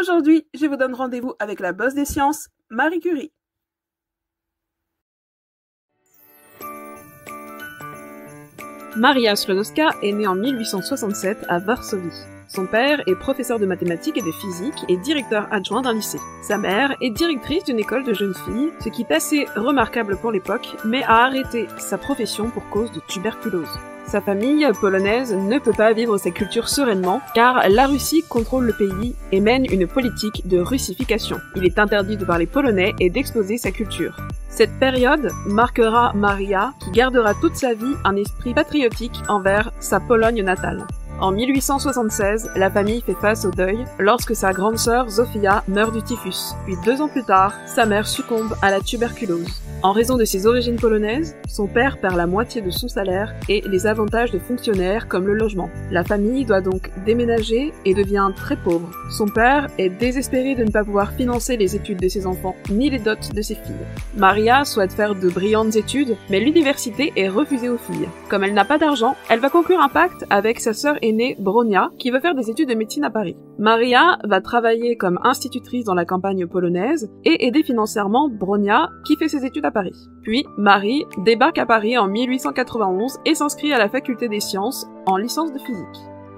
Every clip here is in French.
Aujourd'hui, je vous donne rendez-vous avec la boss des sciences, Marie Curie. Maria Sklodowska est née en 1867 à Varsovie. Son père est professeur de mathématiques et de physique et directeur adjoint d'un lycée. Sa mère est directrice d'une école de jeunes filles, ce qui est assez remarquable pour l'époque, mais a arrêté sa profession pour cause de tuberculose. Sa famille polonaise ne peut pas vivre sa culture sereinement, car la Russie contrôle le pays et mène une politique de russification. Il est interdit de parler polonais et d'exposer sa culture. Cette période marquera Maria, qui gardera toute sa vie un esprit patriotique envers sa Pologne natale. En 1876, la famille fait face au deuil lorsque sa grande sœur Zofia meurt du typhus. Puis 2 ans plus tard, sa mère succombe à la tuberculose. En raison de ses origines polonaises, son père perd la moitié de son salaire et les avantages de fonctionnaire comme le logement. La famille doit donc déménager et devient très pauvre. Son père est désespéré de ne pas pouvoir financer les études de ses enfants ni les dots de ses filles. Maria souhaite faire de brillantes études, mais l'université est refusée aux filles. Comme elle n'a pas d'argent, elle va conclure un pacte avec sa sœur aînée Bronia, qui veut faire des études de médecine à Paris. Maria va travailler comme institutrice dans la campagne polonaise et aider financièrement Bronia, qui fait ses études à Paris. Puis, Marie débarque à Paris en 1891 et s'inscrit à la faculté des sciences en licence de physique.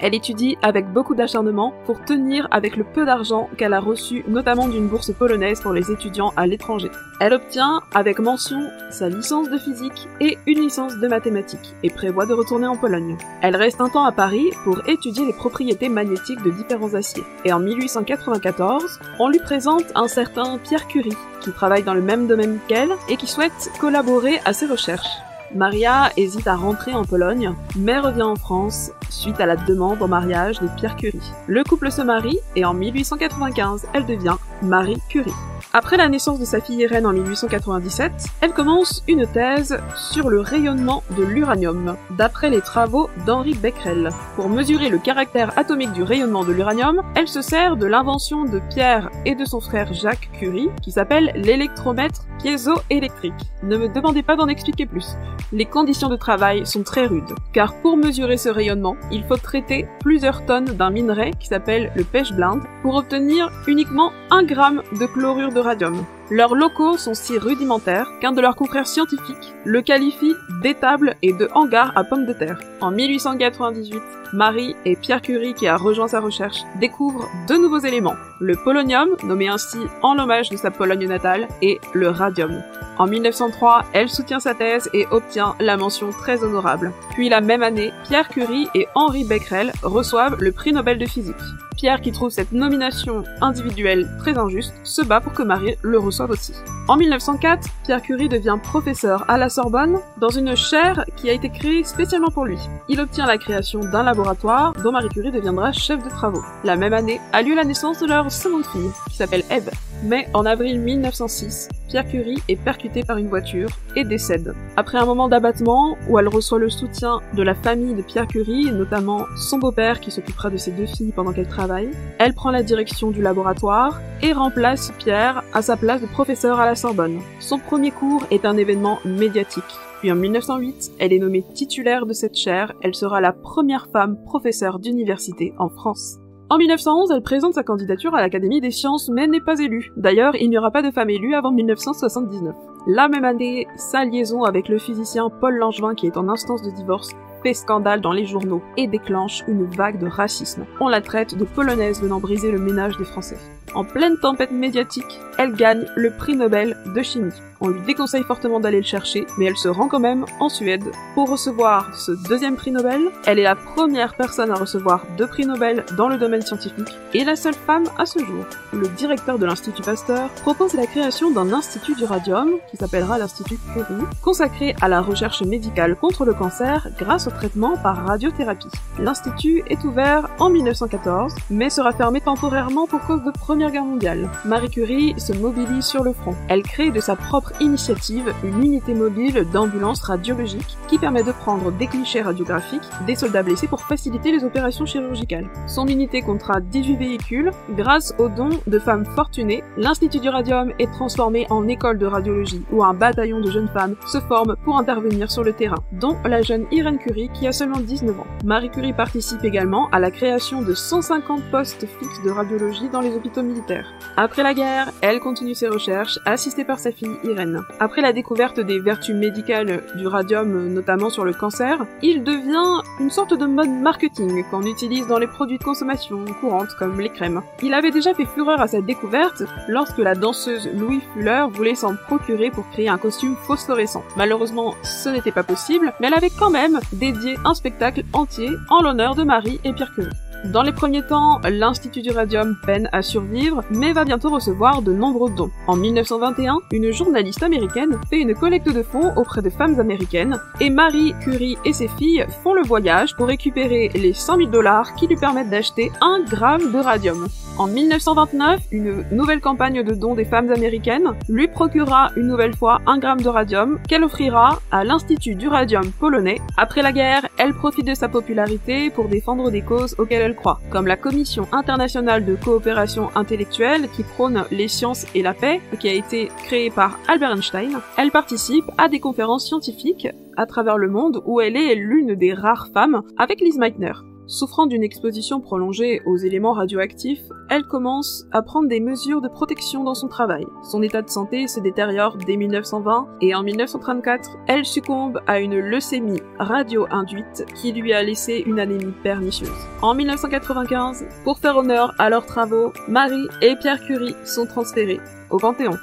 Elle étudie avec beaucoup d'acharnement pour tenir avec le peu d'argent qu'elle a reçu, notamment d'une bourse polonaise pour les étudiants à l'étranger. Elle obtient avec mention sa licence de physique et une licence de mathématiques et prévoit de retourner en Pologne. Elle reste un temps à Paris pour étudier les propriétés magnétiques de différents aciers. Et en 1894, on lui présente un certain Pierre Curie, qui travaille dans le même domaine qu'elle et qui souhaite collaborer à ses recherches. Maria hésite à rentrer en Pologne, mais revient en France suite à la demande en mariage de Pierre Curie. Le couple se marie et en 1895, elle devient Marie Curie. Après la naissance de sa fille Irène en 1897, elle commence une thèse sur le rayonnement de l'uranium, d'après les travaux d'Henri Becquerel. Pour mesurer le caractère atomique du rayonnement de l'uranium, elle se sert de l'invention de Pierre et de son frère Jacques Curie, qui s'appelle l'électromètre piézoélectrique. Ne me demandez pas d'en expliquer plus. Les conditions de travail sont très rudes, car pour mesurer ce rayonnement, il faut traiter plusieurs tonnes d'un minerai qui s'appelle le pechblende pour obtenir uniquement 1 gramme de chlorure de radium. Leurs locaux sont si rudimentaires qu'un de leurs confrères scientifiques le qualifie d'étable et de hangar à pommes de terre. En 1898, Marie et Pierre Curie, qui a rejoint sa recherche, découvrent 2 nouveaux éléments, le polonium, nommé ainsi en l'hommage de sa Pologne natale, et le radium. En 1903, elle soutient sa thèse et obtient la mention très honorable. Puis la même année, Pierre Curie et Henri Becquerel reçoivent le prix Nobel de physique. Pierre, qui trouve cette nomination individuelle très injuste, se bat pour que Marie le reçoive aussi. En 1904, Pierre Curie devient professeur à la Sorbonne dans une chaire qui a été créée spécialement pour lui. Il obtient la création d'un laboratoire dont Marie Curie deviendra chef de travaux. La même année a lieu la naissance de leur seconde fille, qui s'appelle Eve. Mais en avril 1906, Pierre Curie est percuté par une voiture et décède. Après un moment d'abattement où elle reçoit le soutien de la famille de Pierre Curie, notamment son beau-père qui s'occupera de ses 2 filles pendant qu'elle travaille, elle prend la direction du laboratoire et remplace Pierre à sa place de professeur à la Sorbonne. Son premier cours est un événement médiatique. Puis en 1908, elle est nommée titulaire de cette chaire, elle sera la première femme professeure d'université en France. En 1911, elle présente sa candidature à l'Académie des sciences, mais n'est pas élue. D'ailleurs, il n'y aura pas de femme élue avant 1979. La même année, sa liaison avec le physicien Paul Langevin, qui est en instance de divorce, fait scandale dans les journaux et déclenche une vague de racisme. On la traite de polonaise venant briser le ménage des Français. En pleine tempête médiatique, elle gagne le prix Nobel de chimie. On lui déconseille fortement d'aller le chercher, mais elle se rend quand même en Suède pour recevoir ce 2e prix Nobel. Elle est la première personne à recevoir 2 prix Nobel dans le domaine scientifique et la seule femme à ce jour. Le directeur de l'Institut Pasteur propose la création d'un institut du radium, qui s'appellera l'Institut Curie, consacré à la recherche médicale contre le cancer grâce au traitement par radiothérapie. L'institut est ouvert en 1914, mais sera fermé temporairement pour cause de Première Guerre mondiale. Marie Curie se mobilise sur le front. Elle crée de sa propre initiative une unité mobile d'ambulance radiologique qui permet de prendre des clichés radiographiques des soldats blessés pour faciliter les opérations chirurgicales. Son unité comptera 18 véhicules. Grâce aux dons de femmes fortunées, l'Institut du Radium est transformé en école de radiologie où un bataillon de jeunes femmes se forme pour intervenir sur le terrain, dont la jeune Irène Curie Curie qui a seulement 19 ans. Marie Curie participe également à la création de 150 postes fixes de radiologie dans les hôpitaux militaires. Après la guerre, elle continue ses recherches, assistée par sa fille Irène. Après la découverte des vertus médicales du radium, notamment sur le cancer, il devient une sorte de mode marketing qu'on utilise dans les produits de consommation courante comme les crèmes. Il avait déjà fait fureur à sa découverte lorsque la danseuse Louis Fuller voulait s'en procurer pour créer un costume phosphorescent. Malheureusement, ce n'était pas possible, mais elle avait quand même dédié un spectacle entier en l'honneur de Marie et Pierre Curie. Dans les premiers temps, l'Institut du Radium peine à survivre, mais va bientôt recevoir de nombreux dons. En 1921, une journaliste américaine fait une collecte de fonds auprès de femmes américaines, et Marie Curie et ses filles font le voyage pour récupérer les 100 000 $ qui lui permettent d'acheter 1 gramme de radium. En 1929, une nouvelle campagne de dons des femmes américaines lui procurera une nouvelle fois 1 gramme de radium qu'elle offrira à l'Institut du Radium polonais. Après la guerre, elle profite de sa popularité pour défendre des causes auxquelles elle croit, comme la Commission internationale de coopération intellectuelle qui prône les sciences et la paix, qui a été créée par Albert Einstein. Elle participe à des conférences scientifiques à travers le monde où elle est l'une des rares femmes avec Lise Meitner. Souffrant d'une exposition prolongée aux éléments radioactifs, elle commence à prendre des mesures de protection dans son travail. Son état de santé se détériore dès 1920 et en 1934, elle succombe à une leucémie radio-induite qui lui a laissé une anémie pernicieuse. En 1995, pour faire honneur à leurs travaux, Marie et Pierre Curie sont transférés au Panthéon.